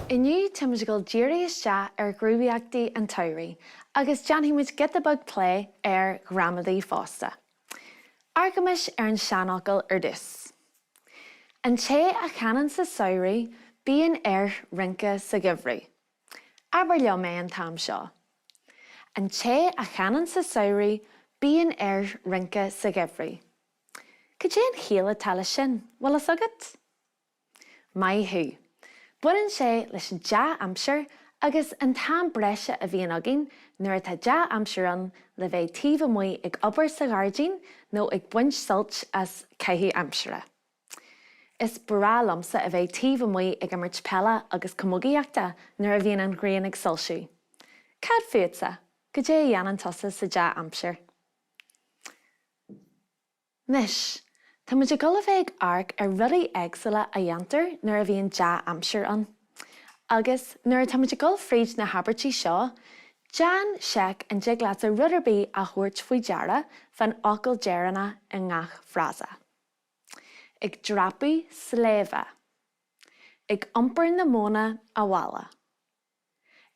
Inniu táimid go ddírí iste Gníomhachtaí an tSamhraidh, agus deanfaimid gitabug play gramadaí fásta. Argamis an seanachal dus. An té a cheann sa Samhradh bíonn rinne sa gibhrí. Aber leo mé an tam seo. An té a cheann sa Samhradh bíonn rinne sa gibhrí. Could you chéile tala sin? Well is agad? Mai hu. Buann sé leis an dea amsir agus an tam breise a bhíon agin nuair atá dea amsir an le bheith taobh amuigh ag obair sa ghairdín nó ag buint solt as caithfí amsire. Is brá lomsa a bheith taobh amuigh ag imirt pella agus comógaíochta nuair a bhíonn an ghrian ag solsiú. Cad féadsa, go dé dhéanann tosa sa dea amsir. Nis, tá muid go bheith arc rudaí éagsúla a dhéantar nuair a bhíonn dea amsir an. Agus nuair tá muid go fríd na habartí seo, dean seic an jiglaat a rudarbí a thuirt faoi deara fan ocail dearana in ngach phrása. Ag drapaí sléimhe. Ag iompar na móna a bhála.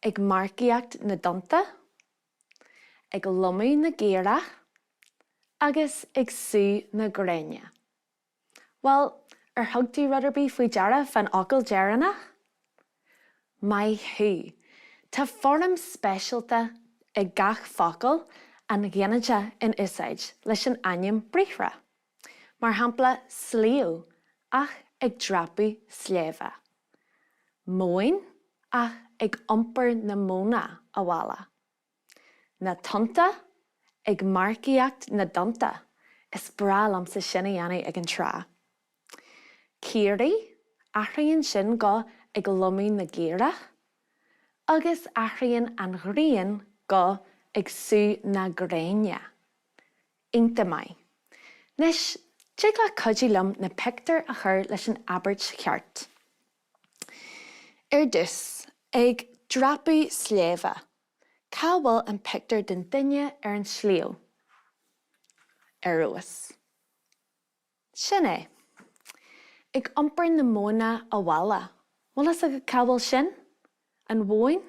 Ag marcaíocht na donta. Ag lumaí na géire. Agus ag sú na gréine. Well, thugtaí rudarbí faoi deara fan ocail dearana? Mai hu. Tá form spéisialta ag gaeilge-foghlaim an ginideach in úsáid leis an ainm bríomhra. Mar hampla slíú ach ag drapaí sléimhe. Móin ach ag iompar na móna a bhála. Na tonta ag marcaíocht na donta is brá lomsa sin a dhéanamh ag an trá. Círaí athraíonn sin go ag lumaí na géire, agus athraíonn an ghrian go ag sú na gréine. Ionta mai. Nis, dig le codí lom na pictar a chur leis an abairt cheart. Dus, ag drapaí sléimhe. Cá bhfuil an pictar den duine an slíú? Uas. Sin é. Ag iompar na móna a bhála. Well is a cá bhfuil sin? An bhóin?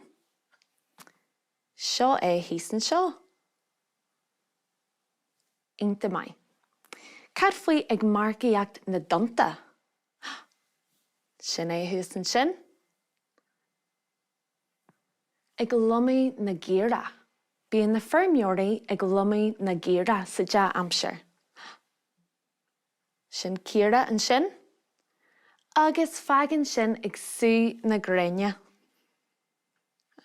Seo é híosan seo. Ionta mai. Cad faoi ag marcaíocht na donta? Sin é híosan sin. Ag lumaí na géire. Bíonn na feirmeoirí ag lumaí na géire sa dea amsir. Sin círe an sin. Agus feagann sin ag sú na gréine.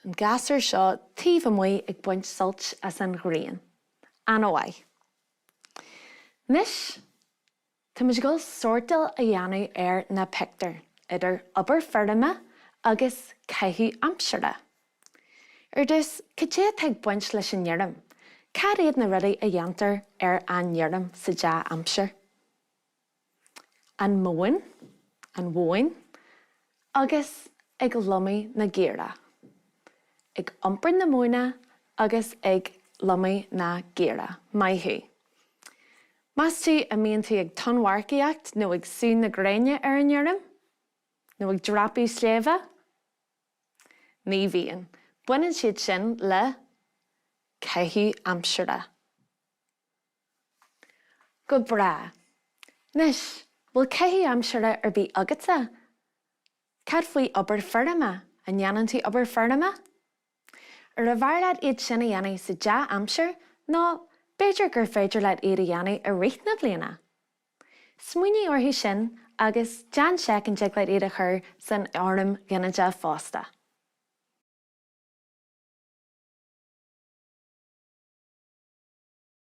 An gasar seo taobh amuigh ag buint solt as an ghrian. An óhaidh. Nis, tá muid go sortal a dhéanamh na pictar idir obair feirme agus caithfí amsire. Dus, could you take buint leis an dhearm? Cad iad na rudaí a dhéantar an dhearm sa dea amsir? An móin, an bhóin, agus ag lumaí na géire. Ag iompar na móna agus ag lumaí na géire. Mai hu. Mas tú a mbíonn tú ag tonmharcaíocht nó ag sú na gréine an dhearm? nó ag drapaí sléimhe? Ní bhíonn. Buann siad sin le caithfí amsire. Go bra. Nis, bhfuil caithfí amsire bhí agatsa? Cad faoi obair feirme a dhéanann tú obair feirme? A bhairlead iad sin a dhéanamh sa dea amsir nó beidir gur féidir leat iad a dhéanamh a rith na bliana. Smuoinní orthu sin agus dean seic an jiglaid iad a chur san orm ginideach fásta.